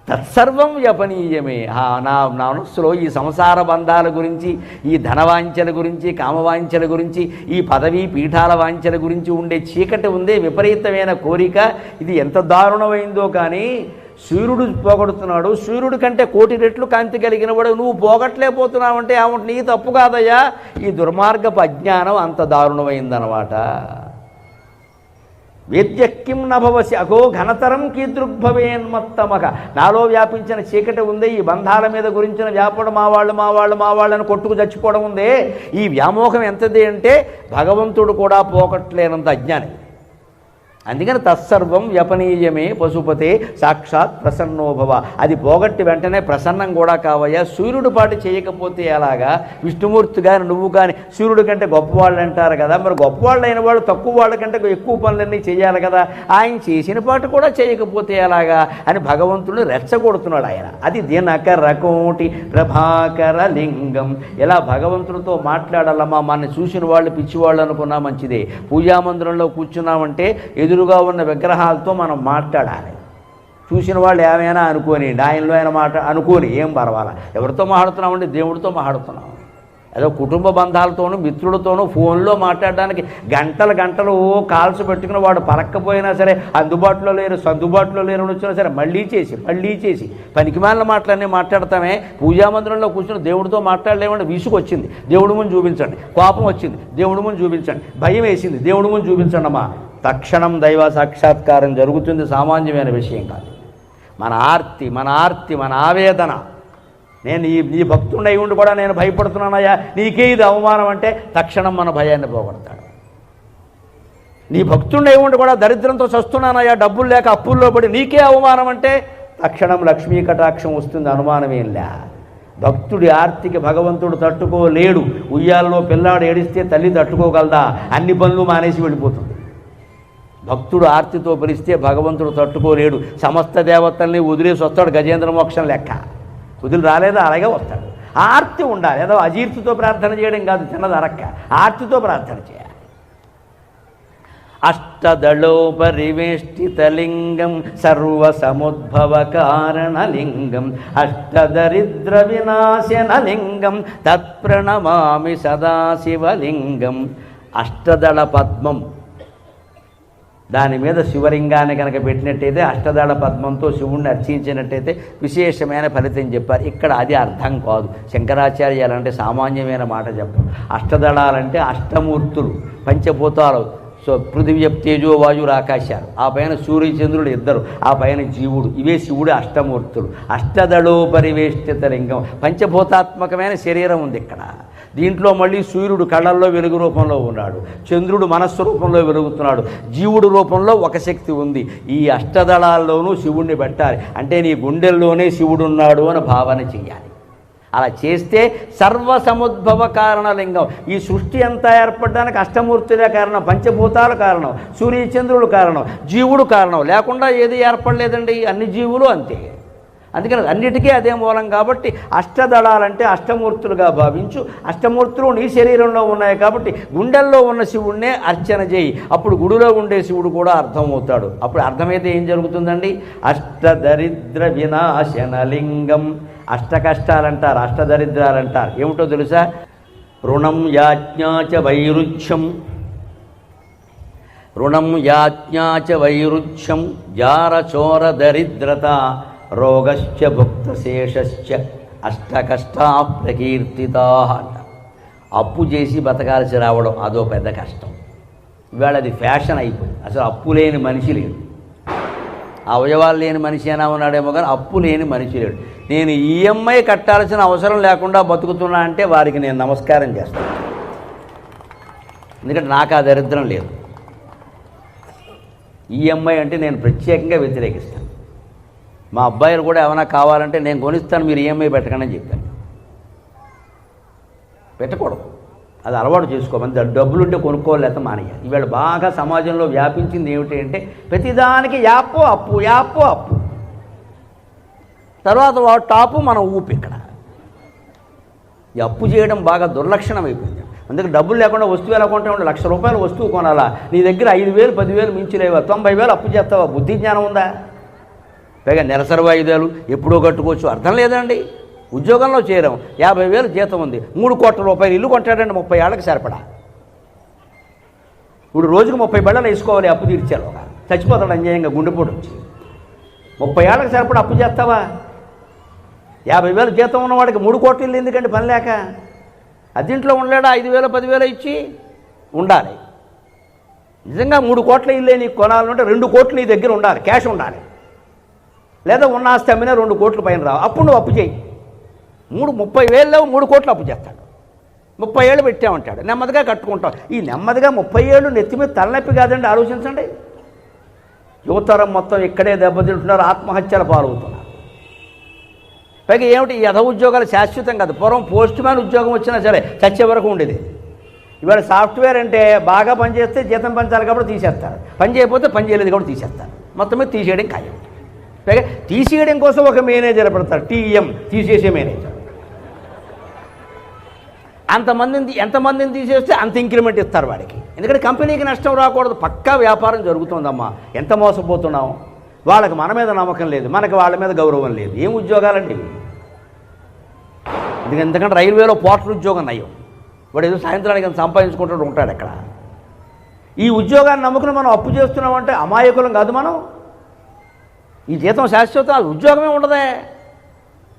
తత్సర్వం వ్యపనీయమే. నా మనస్సులో ఈ సంసార బంధాల గురించి, ఈ ధనవాంఛల గురించి, కామవాంఛల గురించి, ఈ పదవీ పీఠాల వాంఛల గురించి ఉండే చీకటి ఉందే, విపరీతమైన కోరిక, ఇది ఎంత దారుణమైందో. కానీ సూర్యుడు పోగొడుతున్నాడు. సూర్యుడి కంటే 1,000,000 రెట్లు కాంతి కలిగిన వాడు నువ్వు పోగొట్టలేకపోతున్నావంటే ఏమంటే నీ తప్పు కాదయ్యా, ఈ దుర్మార్గపు అజ్ఞానం అంత దారుణమైందనమాట. వేద్యక్కిం నభవసి అగో ఘనతరం కీదృగ్భవేన్మత్తమక. నాలో వ్యాపించిన చీకటి ఉందే, ఈ బంధాల మీద గురించిన వ్యాపడం, మా వాళ్ళు అని కొట్టుకు చచ్చిపోవడం ఉందే, ఈ వ్యామోహం ఎంతది అంటే భగవంతుడు కూడా పోగొట్టలేనంత అజ్ఞాని. అందుకని తత్సర్వం వ్యపనీయమే పశుపతే సాక్షాత్ ప్రసన్నోభవ. అది పోగొట్టి వెంటనే ప్రసన్నం కూడా కావయ్యా. సూర్యుడు పాటు చేయకపోతే ఎలాగా? విష్ణుమూర్తి కానీ నువ్వు కానీ సూర్యుడి కంటే గొప్పవాళ్ళు అంటారు కదా. మరి గొప్పవాళ్ళు అయిన వాళ్ళు తక్కువ వాళ్ళ కంటే ఎక్కువ పనులన్నీ చేయాలి కదా. ఆయన చేసిన పాటు కూడా చేయకపోతే ఎలాగా అని భగవంతుడు రెచ్చగొడుతున్నాడు ఆయన. అది దినకర కోటి ప్రభాకర లింగం. ఇలా భగవంతుడితో మాట్లాడాలమ్మా. మన చూసిన వాళ్ళు పిచ్చివాళ్ళు అనుకున్నా మంచిదే. పూజామందిరంలో కూర్చున్నామంటే ఎదురుగా ఉన్న విగ్రహాలతో మనం మాట్లాడాలి. చూసిన వాళ్ళు ఏమైనా అనుకోని, ఆయనలో అయినా మాట అనుకోని ఏం పర్వాలా. ఎవరితో మాట్లాడుతున్నామంటే దేవుడితో మాట్లాడుతున్నాం. ఏదో కుటుంబ బంధాలతోనూ మిత్రులతోనూ ఫోన్లో మాట్లాడడానికి గంటలు కాల్స్ పెట్టుకుని వాడు పలక్కపోయినా సరే, అందుబాటులో లేరు అని వచ్చినా సరే మళ్ళీ చేసి పనికిమాలిన మాటలన్నీ మాట్లాడతామే. పూజామందిరంలో కూర్చొని దేవుడితో మాట్లాడలేమంటే విసుగు వచ్చింది, దేవుడి ముందు చూపించండి. కోపం వచ్చింది, దేవుడి ముందు చూపించండి. భయం వేసింది, దేవుడి ముందు చూపించండి అమ్మా. తక్షణం దైవ సాక్షాత్కారం జరుగుతుంది. సామాన్యమైన విషయం కాదు. మన ఆర్తి మన ఆవేదన. నేను ఈ భక్తుడిని అయి ఉండి కూడా నేను భయపడుతున్నానయ్యా, నీకే ఇది అవమానం అంటే తక్షణం మన భయాన్ని పోగొడతాడు. నీ భక్తుడిని అయి ఉండి కూడా దరిద్రంతో చస్తున్నానయ్యా, డబ్బులు లేక అప్పుల్లో పడి నీకే అవమానం అంటే తక్షణం లక్ష్మీ కటాక్షం వస్తుంది. అనుమానమేంలే. భక్తుడి ఆర్తికి భగవంతుడు తట్టుకోలేడు. ఉయ్యాలలో పిల్లాడు ఏడిస్తే తల్లి తట్టుకోగలదా? అన్ని పనులు మానేసి వెళ్ళిపోతుంది. భక్తుడు ఆర్తితో పిలిస్తే భగవంతుడు తట్టుకోలేడు. సమస్త దేవతల్ని వదిలేసి వస్తాడు. గజేంద్ర మోక్షం లెక్క వదిలి రాలేదా అలాగే వస్తాడు. ఆర్తి ఉండాలి. ఏదో అజీర్తితో ప్రార్థన చేయడం కాదు, చిన్నది అరక్క, ఆర్తితో ప్రార్థన చేయాలి. అష్టదళోపరివేష్టితలింగం సర్వసముద్భవకారణలింగం అష్టదరిద్ర వినాశనలింగం తత్ప్రణమామి సదాశివలింగం. అష్టదళ పద్మం, దాని మీద శివలింగాన్ని కనుక పెట్టినట్టయితే, అష్టదళ పద్మంతో శివుణ్ణి అర్చించినట్టయితే విశేషమైన ఫలితం చెప్పారు. ఇక్కడ అది అర్థం కాదు. శంకరాచార్యాలంటే సామాన్యమైన మాట చెప్పారు. అష్టదళాలంటే అష్టమూర్తులు, పంచభూతాలు. సో పృథివీ తేజో వాయువులు ఆకాశాలు, ఆ పైన సూర్యచంద్రుడు ఇద్దరు, ఆ పైన జీవుడు, ఇవే శివుడు అష్టమూర్తులు. అష్టదళోపరివేష్టిత లింగం, పంచభూతాత్మకమైన శరీరం ఉంది ఇక్కడ. దీంట్లో మళ్ళీ సూర్యుడు కళ్ళల్లో వెలుగు రూపంలో ఉన్నాడు, చంద్రుడు మనస్సు రూపంలో వెలుగుతున్నాడు, జీవుడు రూపంలో ఒక శక్తి ఉంది. ఈ అష్టదళాల్లోనూ శివుణ్ణి పెట్టాలి. అంటే నీ గుండెల్లోనే శివుడున్నాడు అని భావన చెయ్యాలి. అలా చేస్తే సర్వసముద్భవ కారణలింగం. ఈ సృష్టి అంతా ఏర్పడడానికి అష్టమూర్తులే కారణం, పంచభూతాల కారణం, సూర్యచంద్రుడు కారణం, జీవుడు కారణం. లేకుండా ఏది ఏర్పడలేదండి. అన్ని జీవులు అంతే. అందుకని అన్నిటికీ అదే మూలం. కాబట్టి అష్టదళాలంటే అష్టమూర్తులుగా భావించు. అష్టమూర్తులు నీ శరీరంలో ఉన్నాయి కాబట్టి గుండెల్లో ఉన్న శివుణ్ణే అర్చన చేయి. అప్పుడు గుడిలో ఉండే శివుడు కూడా అర్థమవుతాడు. అప్పుడు అర్థమైతే ఏం జరుగుతుందండి? అష్టదరిద్ర వినాశనలింగం. అష్ట కష్టాలంటారు, అష్టదరిద్రాలంటారు. ఏమిటో తెలుసా? రుణం యాజ్ఞాచ వైరుధ్యం, రుణం యాజ్ఞాచ వైరుధ్యం, జారచోర దరిద్రత, రోగశ్చ భుక్తశేషశ్చ అష్టకష్టా ప్రకీర్తితా అంట. అప్పు చేసి బతకాల్సి రావడం అదో పెద్ద కష్టం. ఇవాళ అది ఫ్యాషన్ అయిపోయింది. అసలు అప్పు లేని మనిషి లేడు. అవయవాలు లేని మనిషి అయినా ఉన్నాడేమో కానీ అప్పు లేని మనిషి లేడు. నేను ఈఎంఐ కట్టాల్సిన అవసరం లేకుండా బతుకుతున్నా అంటే వారికి నేను నమస్కారం చేస్తాను. ఎందుకంటే నాకు ఆ దరిద్రం లేదు. ఈఎంఐ అంటే నేను ప్రత్యేకంగా వ్యతిరేకిస్తాను. మా అబ్బాయిలు కూడా ఏమైనా కావాలంటే నేను కొనిస్తాను, మీరు ఈఎంఐ పెట్టకండి అని చెప్పాను. పెట్టకూడదు, అది అలవాటు చేసుకోమని. డబ్బులుంటే కొనుక్కోలేక మానేయాలి. ఇవాళ బాగా సమాజంలో వ్యాపించింది ఏమిటి అంటే ప్రతిదానికి యాపో అప్పు, యాపో అప్పు, తర్వాత వాడు టాపు, మనం ఊపి. ఇక్కడ ఈ అప్పు చేయడం బాగా దుర్లక్షణం అయిపోయింది. అందుకే డబ్బులు లేకుండా వస్తువు ఎలా కొంటా ఉంటే ₹1,00,000 వస్తువు కొనాలా, నీ దగ్గర 5,000 10,000 మించిలేవా, 90,000 అప్పు చేస్తావా? బుద్ధి జ్ఞానం ఉందా? పైగా నెలసరి వాయిదాలు ఎప్పుడో కట్టుకోవచ్చు, అర్థం లేదండి. ఉద్యోగంలో చేరాం, 50,000 జీతం ఉంది, ₹3 కోట్ల ఇల్లు కొంటాడండి 30 ఏళ్ళకి సరిపడా. ఇప్పుడు రోజుకు 30 బళ్ళలు వేసుకోవాలి అప్పు తీర్చారు. చచ్చిపోతాడు అన్యాయంగా గుండెపోటు వచ్చి. 30 ఏళ్ళకి సరిపడా అప్పు చేస్తావా? 50,000 జీతం ఉన్నవాడికి 3 కోట్ల ఇల్లు ఎందుకంటే పని లేక? అదింట్లో ఉండలేడా? 5,000 10,000 ఇచ్చి ఉండాలి. నిజంగా 3 కోట్ల ఇల్లే నీకు కొనాలంటే 2 కోట్లు నీ దగ్గర ఉండాలి, క్యాష్ ఉండాలి. లేదా ఉన్న ఆస్తి అమ్మినా 2 కోట్ల పైన రావు. అప్పుడు నువ్వు అప్పు చేయి. 30,000 లేవు, 3 కోట్లు అప్పు చేస్తాడు. 30 ఏళ్ళు పెట్టామంటాడు, నెమ్మదిగా కట్టుకుంటాం. ఈ నెమ్మదిగా 30 ఏళ్ళు నెత్తి మీద తలనొప్పి కాదండి. ఆలోచించండి. యువతరం మొత్తం ఇక్కడే దెబ్బతింటున్నారు, ఆత్మహత్యల పాలవుతున్నారు. పైగా ఏమిటి, ఈ యథ ఉద్యోగాలు శాశ్వతం కాదు. పూర్వం పోస్ట్ మ్యాన్ ఉద్యోగం వచ్చినా సరే చచ్చే వరకు ఉండేది. ఇవాళ సాఫ్ట్వేర్ అంటే బాగా పనిచేస్తే జీతం పెంచాలి కాబట్టి తీసేస్తారు, పని చేయకపోతే పని చేయలేదు కాబట్టి తీసేస్తారు. మొత్తం మీద తీసేయడం ఖాయం. పైగా తీసేయడం కోసం ఒక మేనేజర్ పెడతారు, టీఎం, తీసేసే మేనేజర్. ఎంతమందిని తీసేస్తే అంత ఇంక్రిమెంట్ ఇస్తారు వాడికి. ఎందుకంటే కంపెనీకి నష్టం రాకూడదు. పక్కా వ్యాపారం జరుగుతుందమ్మా. ఎంత మోసపోతున్నాం. వాళ్ళకి మన మీద నమ్మకం లేదు, మనకి వాళ్ళ మీద గౌరవం లేదు. ఏం ఉద్యోగాలండి ఇవి? ఎందుకంటే రైల్వేలో పోర్టల్ ఉద్యోగం నయం. వాడు ఏదో సాయంత్రానికి ఎంత సంపాదించుకుంటూ ఉంటాడు అక్కడ. ఈ ఉద్యోగాన్ని నమ్ముకుని మనం అప్పు చేస్తున్నామంటే అమాయకులం కాదు మనం. ఈ జీతం శాశ్వతం, ఉద్యోగమే ఉండదే.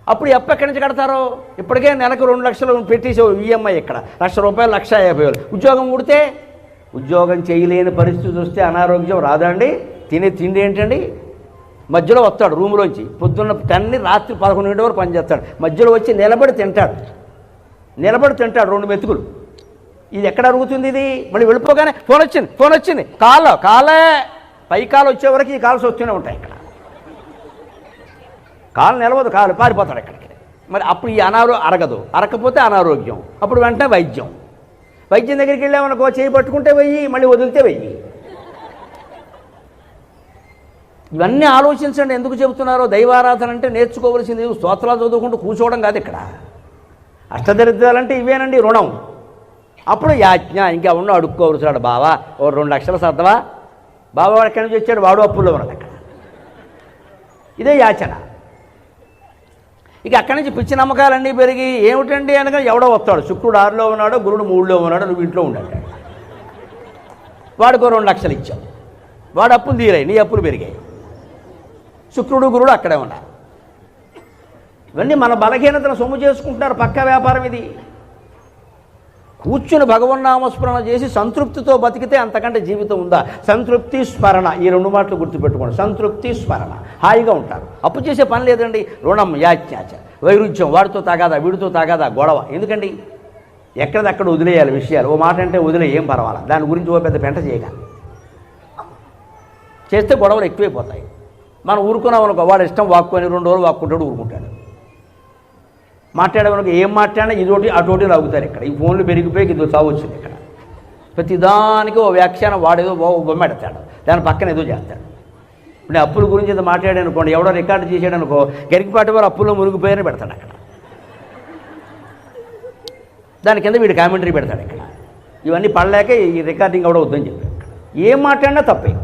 అప్పుడు అప్పు ఎక్కడి నుంచి కడతారో? ఇప్పటికే నెలకు 2 లక్షలు పెట్టేసావు ఈఎంఐ. ఇక్కడ ₹1,00,000 1,50,000 ఉద్యోగం ఊడితే, ఉద్యోగం చేయలేని పరిస్థితి వస్తే అనారోగ్యం రాదా అండి? తినే తిండి ఏంటండి? మధ్యలో వస్తాడు రూములోంచి, పొద్దున్న 10 రాత్రి 11 వరకు పనిచేస్తాడు. మధ్యలో వచ్చి నిలబడి తింటాడు 2 మెతుకులు. ఇది ఎక్కడ అరుగుతుంది? ఇది మళ్ళీ వెళ్ళిపోగానే ఫోన్ వచ్చింది కాలే పై కాలు వచ్చే వరకు ఈ కాల్స్ వస్తూనే ఉంటాయి. ఇక్కడ కాలు నిలవదు, కాలు పారిపోతాడు ఇక్కడికి. మరి అప్పుడు ఈ అరగకపోతే అనారోగ్యం. అప్పుడు వెంటనే వైద్యం దగ్గరికి వెళ్ళామనుకో, చేయి పట్టుకుంటే వెయ్యి, మళ్ళీ వదిలితే వెయ్యి. ఇవన్నీ ఆలోచించండి. ఎందుకు చెబుతున్నారో? దైవారాధన అంటే నేర్చుకోవలసింది స్తోత్రాలు చదువుకుంటూ కూర్చోవడం కాదు. ఇక్కడ అష్టదరిద్రాలంటే ఇవేనండి. రుణం, అప్పుడు యాజ్ఞ. ఇంకా ఉన్న అడుక్కోవచ్చాడు. బావా ఓ 2 లక్షలు సర్దవా. బాబా వాడు ఎక్కడి నుంచి వచ్చాడు, వాడు అప్పుల్లో ఉన్నాడు అక్కడ. ఇదే యాచన. ఇక అక్కడి నుంచి పిచ్చి నమ్మకాలన్నీ పెరిగి ఏమిటండి అనగా ఎవడో వస్తాడు, శుక్రుడు 6లో ఉన్నాడు, గురుడు 3లో ఉన్నాడు, నువ్వు ఇంట్లో ఉండంటాడు. వాడికో 2 లక్షలు ఇచ్చావు, వాడు అప్పులు తీరాయి, నీ అప్పులు పెరిగాయి. శుక్రుడు గురుడు అక్కడే ఉన్నారు. ఇవన్నీ మన బలహీనతను సొమ్ము చేసుకుంటున్నారు. పక్క వ్యాపారం ఇది. కూర్చుని భగవన్నామస్మరణ చేసి సంతృప్తితో బతికితే అంతకంటే జీవితం ఉందా? సంతృప్తి, స్మరణ, ఈ 2 మాటలు గుర్తుపెట్టుకోండి. సంతృప్తి, స్మరణ, హాయిగా ఉంటారు. అప్పు చేసే పని లేదండి. రుణం, యాజ్ఞాచ, వైరుధ్యం, వాడితో తాగాదా వీడితో తాగాదా గొడవ ఎందుకండి? ఎక్కడదక్కడ వదిలేయాలి విషయాలు. ఓ మాట అంటే వదిలే, ఏం పర్వాలా, దాని గురించి ఓ పెద్ద పెంట చేయగా చేస్తే గొడవలు ఎక్కువైపోతాయి. మనం ఊరుకున్నాం అనుకో, వాడు ఇష్టం వాక్కుని 2 రోజులు వాక్కుంటాడు, ఊరుకుంటాడు. మాట్లాడేవనుకో ఏం మాట్లాడినా ఇదోటి అటోటి లాగుతారు. ఇక్కడ ఈ ఫోన్లు పెరిగిపోయి ఇదో చావు వచ్చింది. ఇక్కడ ప్రతిదానికి ఓ వ్యాఖ్యానం వాడేదో ఓ బొమ్మ పెడతాడు, దాని పక్కన ఏదో చేస్తాడు. ఇప్పుడు అప్పుల గురించి ఏదో మాట్లాడాను అనుకోండి, ఎవడో రికార్డు చేసాడు అనుకో, గరికిపాటి వారు అప్పుల్లో మునిగిపోయారని పెడతాడు అక్కడ. దాని కింద వీడు కామెంటరీ పెడతాడు ఇక్కడ. ఇవన్నీ పడలేక ఈ రికార్డింగ్ కూడా వద్దని చెప్పాడు. ఏం మాట్లాడినా తప్పే.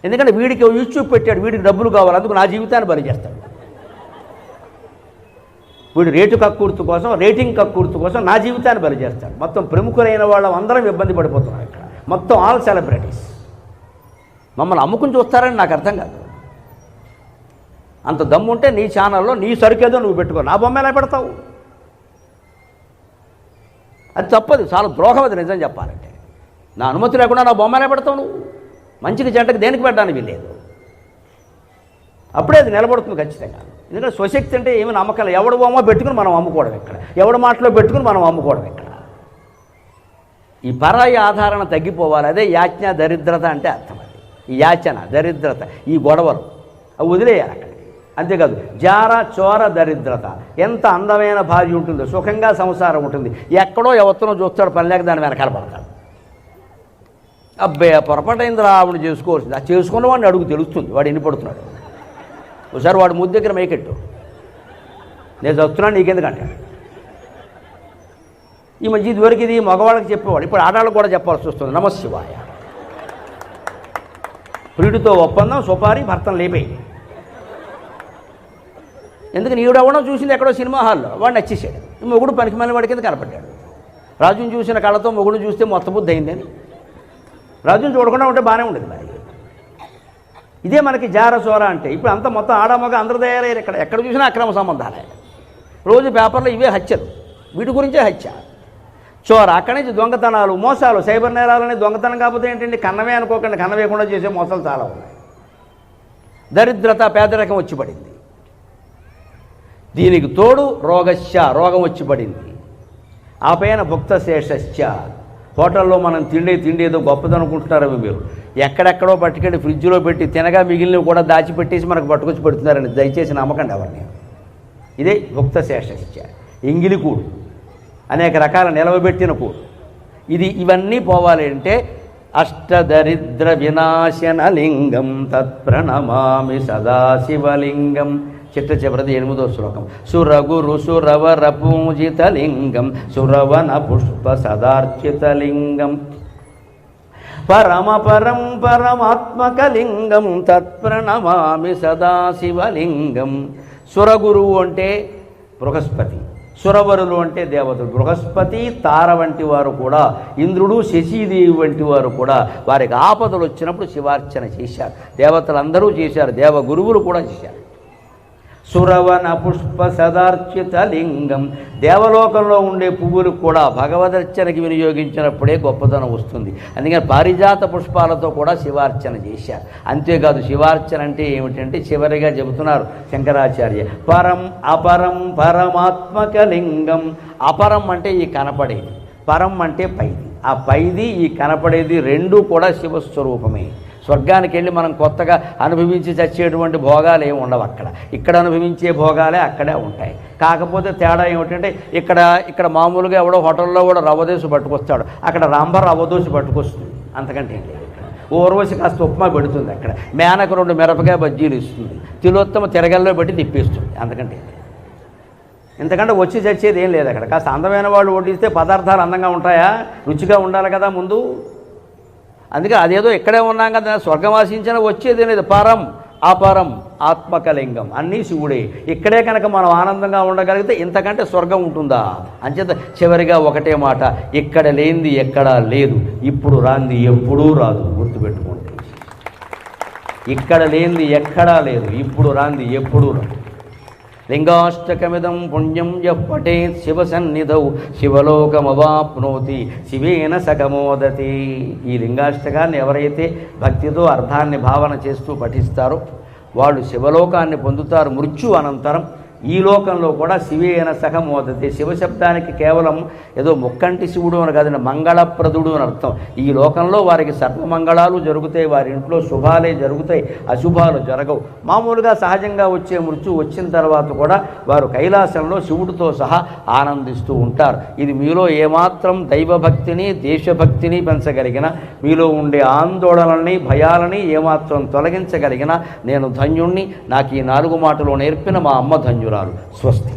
ఎందుకంటే వీడికి యూట్యూబ్ పెట్టాడు, వీడికి డబ్బులు కావాలి, అందుకు నా జీవితాన్ని బలి చేస్తాడు. వీడు రేటు కక్కుర్తు కోసం, రేటింగ్ కక్కుర్తు కోసం నా జీవితాన్ని బలి చేస్తాడు. మొత్తం ప్రముఖులైన వాళ్ళు అందరం ఇబ్బంది పడిపోతున్నారు ఇక్కడ. మొత్తం ఆల్ సెలబ్రిటీస్ మమ్మల్ని అమ్ముకుని చూస్తారని నాకు అర్థం కాదు. అంత దమ్ముంటే నీ ఛానల్లో నీ సరుకేదో నువ్వు పెట్టుకో, నా బొమ్మ ఎలా పెడతావు? అది తప్పదు, చాలా ద్రోహం అది నిజం చెప్పాలంటే. నా అనుమతి లేకుండా నా బొమ్మ ఎలా పెడతావు నువ్వు? మంచికి చెడ్డకి దేనికి పెట్టడానికి వీల్లేదు. అప్పుడే అది నిలబడుతుంది ఖచ్చితంగా. ఎందుకంటే స్వశక్తి అంటే ఏమి నమ్మకాలు, ఎవడు బొమ్మ పెట్టుకుని మనం అమ్ముకోవడం ఇక్కడ, ఎవడి మాటలో పెట్టుకుని మనం అమ్ముకోవడం ఇక్కడ. ఈ పరాయి ఆధారణ తగ్గిపోవాలి. అదే యాజ్ఞ దరిద్రత అంటే అర్థం. అది ఈ యాచన, దరిద్రత, ఈ గొడవలు అవి వదిలేయాలి అక్కడికి. అంతేకాదు జార, చోర, దరిద్రత. ఎంత అందమైన భార్య ఉంటుందో, సుఖంగా సంసారం ఉంటుంది, ఎక్కడో ఎవరినో చూస్తాడు, పని లేక దాని వెనకాల పడతాడు. అబ్బే పొరపాటైంది రావుని చేసుకోవాల్సింది. ఆ చేసుకున్న వాడిని అడుగు తెలుస్తుంది వాడు ఎన్ని పడుతున్నాడు. ఒకసారి వాడు ముద్దు దగ్గర మైకెట్టు, నేను చదువుతున్నాను నీకెందుకు అంటాడు. ఈ మధ్య ఇదివరకు ఇది మగవాళ్ళకి చెప్పేవాడు, ఇప్పుడు ఆడవాళ్ళకి కూడా చెప్పాల్సి వస్తుంది. నమశివాయ. ప్రియుడితో ఒప్పందం, సుపారి, భర్తను లేపేయి. ఎందుకు నీడెవడో చూసింది ఎక్కడో సినిమా హాల్లో, వాడు నచ్చేసాడు. మొగుడు పనికి మళ్ళీ వాడి కింద కనపడ్డాడు. రాజుని చూసిన కళ్ళతో మొగుడు చూస్తే మొత్తం బుద్ధి అయిందని. రాజుని చూడకుండా ఉంటే బాగానే ఉండేది మరి. ఇదే మనకి జార చోర అంటే. ఇప్పుడు అంతా మొత్తం ఆడమగ అందరూ తయారయ్యారు. ఎక్కడ చూసినా అక్రమ సంబంధాలే. రోజు పేపర్లో ఇవే హత్యలు, వీటి గురించే హత్య. చోర, అక్కడి నుంచి దొంగతనాలు, మోసాలు, సైబర్ నేరాలని. దొంగతనం కాకపోతే ఏంటండి, కన్నమే అనుకోకండి, కన్నవేయకుండా చేసే మోసాలు చాలా ఉన్నాయి. దరిద్రత, పేదరికం వచ్చి పడింది. దీనికి తోడు రోగశ్చ, రోగం వచ్చి పడింది. ఆ పైన భుక్తశేషశ్చ, హోటల్లో మనం తిండి ఏదో గొప్పదనుకుంటున్నారవి మీరు. ఎక్కడెక్కడో పట్టుకెళ్ళి ఫ్రిడ్జ్లో పెట్టి తినగా మిగిలినవి కూడా దాచిపెట్టేసి మనకు పట్టుకొచ్చి పెడుతున్నారని దయచేసి నమ్మకండి ఎవరిని. ఇదే భుక్తశేషశ్చ. ఎంగిలికూడు, అనేక రకాల నిలవబెట్టిన కూడు. ఇవన్నీ పోవాలి అంటే అష్టదరిద్ర వినాశన లింగం తత్ప్రణమామి సదాశివలింగం. చిట్ట చివరిది 8వ శ్లోకం. సురగురు సురవర పూజితలింగం సురవన పుష్ప సదార్చితలింగం పరమపరం పరమాత్మకలింగం తత్ప్రణమామి సదాశివలింగం. సురగురువు అంటే బృహస్పతి, సురవరులు అంటే దేవతలు. బృహస్పతి, తార వంటి వారు కూడా, ఇంద్రుడు, శశీదేవి వంటి వారు కూడా వారికి ఆపదలు వచ్చినప్పుడు శివార్చన చేశారు. దేవతలందరూ చేశారు, దేవగురువులు కూడా చేశారు. సురవన పుష్ప సదార్చిత లింగం. దేవలోకంలో ఉండే పువ్వులు కూడా భగవదర్చనకి వినియోగించినప్పుడే గొప్పతనం వస్తుంది. అందుకని పారిజాత పుష్పాలతో కూడా శివార్చన చేశారు. అంతేకాదు శివార్చన అంటే ఏమిటంటే చివరిగా చెబుతున్నారు శంకరాచార్య, పరం అపరం పరమాత్మక లింగం. అపరం అంటే ఈ కనపడేది, పరం అంటే పైది. ఆ పైది ఈ కనపడేది రెండూ కూడా శివస్వరూపమే. స్వర్గానికి వెళ్ళి మనం కొత్తగా అనుభవించి చచ్చేటువంటి భోగాలు ఏమి ఉండవు అక్కడ. ఇక్కడ అనుభవించే భోగాలే అక్కడే ఉంటాయి. కాకపోతే తేడా ఏమిటంటే ఇక్కడ మామూలుగా ఎవడో హోటల్లో కూడా రవ్వదోశ పట్టుకొస్తాడు, అక్కడ రాంబ రవ్వదోశ పట్టుకొస్తుంది. అంతకంటే ఏంటి, ఊర్వశి కాస్త ఉప్మా పెడుతుంది, అక్కడ మేనకు 2 మిరపకాయ బజ్జీలు ఇస్తుంది, తిలోత్తమ తిరగల్లో పెట్టి తిప్పేస్తుంది. అంతకంటే ఏంటి. ఇంతకంటే వచ్చి చచ్చేది ఏం లేదు అక్కడ. కాస్త అందమైన వాళ్ళు వడ్డిస్తే పదార్థాలు అందంగా ఉంటాయా? రుచిగా ఉండాలి కదా ముందు. అందుకే అదేదో ఇక్కడే ఉన్నాం కదా, స్వర్గం ఆశించిన వచ్చేది లేదు. పరం అపరం ఆత్మకలింగం అన్నీ శివుడే. ఇక్కడే కనుక మనం ఆనందంగా ఉండగలిగితే ఇంతకంటే స్వర్గం ఉంటుందా? అంచేత చివరిగా ఒకటే మాట, ఇక్కడ లేనిది ఎక్కడా లేదు, ఇప్పుడు రాంది ఎప్పుడూ రాదు. గుర్తుపెట్టుకోండి, ఇక్కడ లేనిది ఎక్కడా లేదు, ఇప్పుడు రాంది ఎప్పుడూ రాదు. లింగాష్టకమిదం పుణ్యం యఃపఠేత్ శివసన్నిధౌ శివలోకమవాప్నోతి శివేన సకమోదతి. ఈ లింగాష్టకాన్ని ఎవరైతే భక్తితో అర్థాన్ని భావన చేస్తూ పఠిస్తారో వాళ్ళు శివలోకాన్ని పొందుతారు మృత్యు అనంతరం. ఈ లోకంలో కూడా శివేన సహమోదతి. శివశబ్దానికి కేవలం ఏదో ముక్కంటి శివుడు అని కాదండి, మంగళప్రదుడు అని అర్థం. ఈ లోకంలో వారికి సర్వమంగళాలు జరుగుతాయి, వారి ఇంట్లో శుభాలే జరుగుతాయి, అశుభాలు జరగవు. మామూలుగా సహజంగా వచ్చే మృత్యు వచ్చిన తర్వాత కూడా వారు కైలాసంలో శివుడితో సహా ఆనందిస్తూ ఉంటారు. ఇది మీలో ఏమాత్రం దైవభక్తిని దేశభక్తిని పెంచగలిగిన, మీలో ఉండే ఆందోళనల్ని భయాలని ఏమాత్రం తొలగించగలిగిన నేను ధన్యుణ్ణి. నాకు ఈ 4 మాటలు నేర్పిన మా అమ్మ ధన్యురాలు. స్వస్తి.